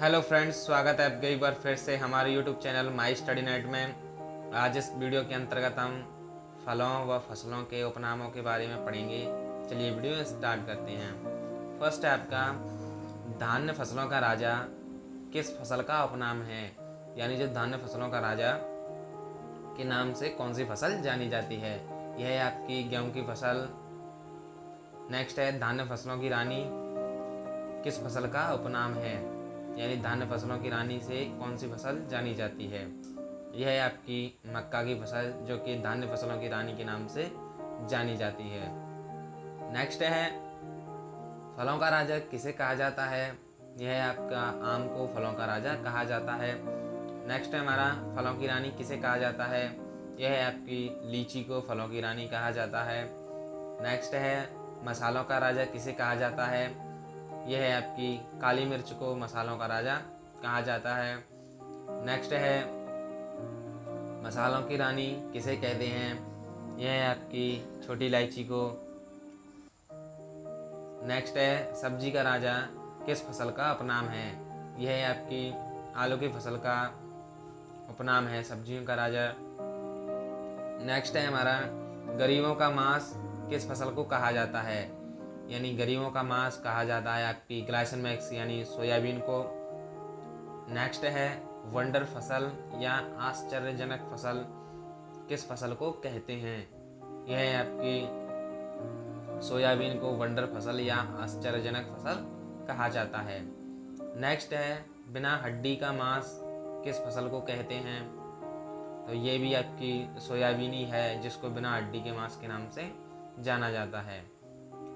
Hello friends, स्वागत है आपका एक बार फिर से हमारे YouTube channel my study net में। आज इस वीडियो के अंतर्गत हम फलों व फसलों के उपनामों के बारे में पढ़ेंगे। चलिए वीडियो स्टार्ट करते हैं। फर्स्ट है आपका धान्य फसलों का राजा किस फसल का उपनाम है, यानी जो धान्य फसलों का राजा के नाम से कौन सी फसल जानी जाती है। यह है आपकी गेहूं की फसल। नेक्स्ट है धान्य फसलों की रानी किस फसल का उपनाम है, यानी धान्य फसलों की रानी से कौन सी फसल जानी जाती है। यह है आपकी मक्का की फसल, जो कि धान्य फसलों की रानी के नाम से जानी जाती है। नेक्स्ट है फलों का राजा किसे कहा जाता है। यह है आपका आम को फलों का राजा कहा जाता है। नेक्स्ट है हमारा फलों की रानी किसे कहा जाता है। यह है आपकी लीची को फलों की रानी कहा जाता है। नेक्स्ट है मसालों का राजा किसे कहा जाता है। यह है आपकी काली मिर्च को मसालों का राजा कहा जाता है। नेक्स्ट है मसालों की रानी किसे कहते हैं। यह है आपकी छोटी इलायची को। नेक्स्ट है सब्जी का राजा किस फसल का उपनाम है। यह है आपकी आलू की फसल का उपनाम है, सब्जियों का राजा। नेक्स्ट है हमारा गरीबों का मांस किस फसल को कहा जाता है, यानी गरीबों का मांस कहा जाता है आपकी ग्लाइसेनमैक्स यानी सोयाबीन को। नेक्स्ट है वंडर फसल या आश्चर्यजनक फसल किस फसल को कहते हैं। यह है आपकी सोयाबीन को वंडर फसल या आश्चर्यजनक फसल कहा जाता है। नेक्स्ट है बिना हड्डी का मांस किस फसल को कहते हैं। तो ये भी आपकी सोयाबीन ही है, जिसको बिना हड्डी के मांस के नाम से जाना जाता है।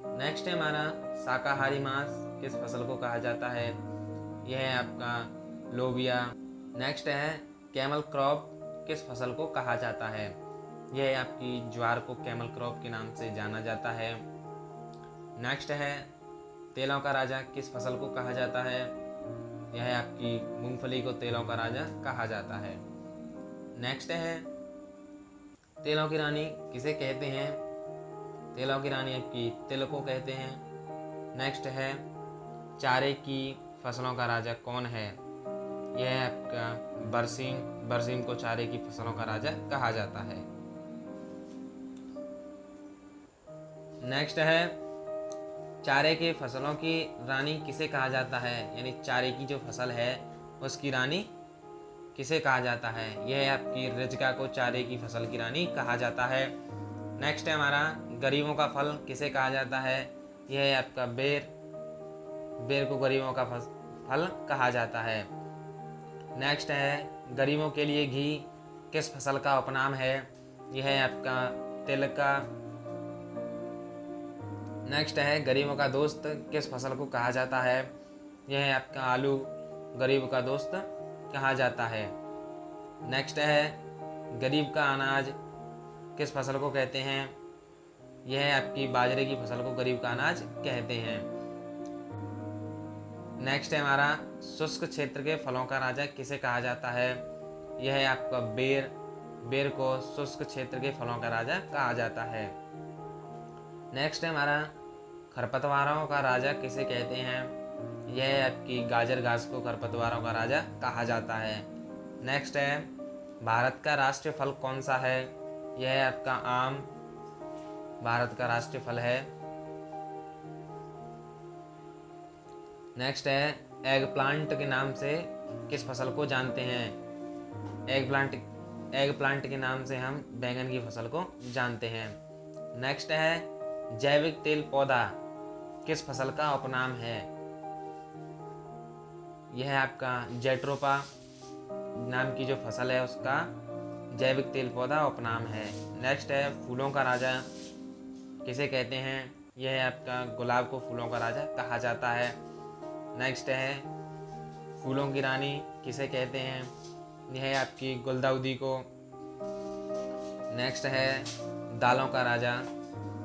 नेक्स्ट है हमारा शाकाहारी मांस किस फसल को कहा जाता है। यह है आपका लोबिया। नेक्स्ट है कैमल क्रॉप किस फसल को कहा जाता है। यह है आपकी ज्वार को कैमल क्रॉप के नाम से जाना जाता है। नेक्स्ट है तेलों का राजा किस फसल को कहा जाता है। यह है आपकी मूंगफली को तेलों का राजा कहा जाता है। नेक्स्ट है तेलों की रानी किसे कहते हैं। तेलों की रानी आपकी तिल को कहते हैं। नेक्स्ट है चारे की फसलों का राजा कौन है। यह है आपका बरसीम। बरसीम को चारे की फसलों का राजा कहा जाता है। नेक्स्ट है चारे के फसलों की रानी किसे कहा जाता है, यानी चारे की जो फसल है उसकी रानी किसे कहा जाता है। यह है आपकी रिजका को चारे की फसल की रानी कहा जाता है। नेक्स्ट है हमारा गरीबों का फल किसे कहा जाता है। यह है आपका बेर। बेर को गरीबों का फल कहा जाता है। नेक्स्ट है गरीबों के लिए घी किस फसल का उपनाम है। यह है आपका तिल का। नेक्स्ट है गरीबों का दोस्त किस फसल को कहा जाता है। यह है आपका आलू गरीब का दोस्त कहा जाता है। नेक्स्ट है गरीब का अनाज किस फसल को कहते हैं। यह है आपकी बाजरे की फसल को गरीब का अनाज कहते हैं। नेक्स्ट है हमारा शुष्क क्षेत्र के फलों का राजा किसे कहा जाता है। यह है आपका बेर। बेर को शुष्क क्षेत्र के फलों का राजा कहा जाता है। नेक्स्ट है हमारा खरपतवारों का राजा किसे कहते हैं। यह है आपकी गाजर घास को खरपतवारों का राजा कहा जाता है। नेक्स्ट है भारत का राष्ट्रीय फल कौन सा है। यह है आपका आम। भारत का राष्ट्रीय फल है। नेक्स्ट है एग प्लांट के नाम से किस फसल को जानते हैं। एग प्लांट के नाम से हम बैंगन की फसल को जानते हैं। नेक्स्ट है जैविक तेल पौधा किस फसल का उपनाम है। यह है आपका जेट्रोपा नाम की जो फसल है उसका जैविक तेल पौधा उपनाम है। नेक्स्ट है फूलों का राजा किसे कहते हैं। यह है आपका गुलाब को फूलों का राजा कहा जाता है। नेक्स्ट है फूलों की रानी किसे कहते हैं। यह है आपकी गुलदाउदी को। नेक्स्ट है दालों का राजा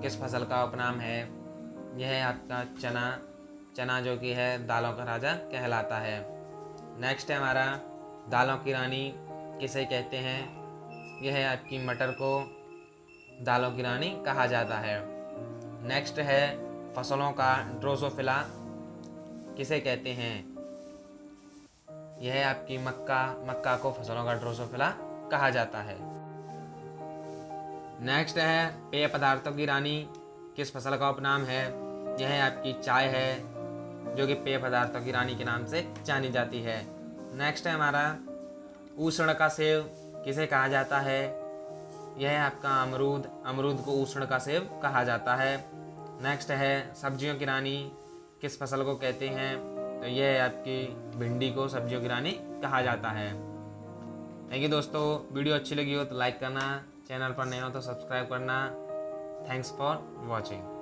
किस फसल का उपनाम है। यह है आपका चना। चना जो कि है दालों का राजा कहलाता है। नेक्स्ट है हमारा दालों की रानी किसे कहते हैं। यह है आपकी मटर को दालों की रानी कहा जाता है। नेक्स्ट है फसलों का ड्रोसोफिला किसे कहते हैं। यह है आपकी मक्का। मक्का को फसलों का ड्रोसोफिला कहा जाता है। नेक्स्ट है पेय पदार्थों की रानी किस फसल का उपनाम है? यह है आपकी चाय है, जो कि पेय पदार्थों की रानी के नाम से जानी जाती है। नेक्स्ट है हमारा उष्ण का सेब किसे कहा जाता है? यह है आपका अमरूद। अमरूद को उष्ण का सेब कहा जाता है। नेक्स्ट है सब्जियों की रानी किस फसल को कहते हैं? तो यह है आपकी भिंडी को सब्जियों की रानी कहा जाता है। थैंक यू दोस्तों, वीडियो अच्छी लगी हो तो लाइक करना, चैनल पर नए हो तो सब्सक्राइब करना। Thanks for watching.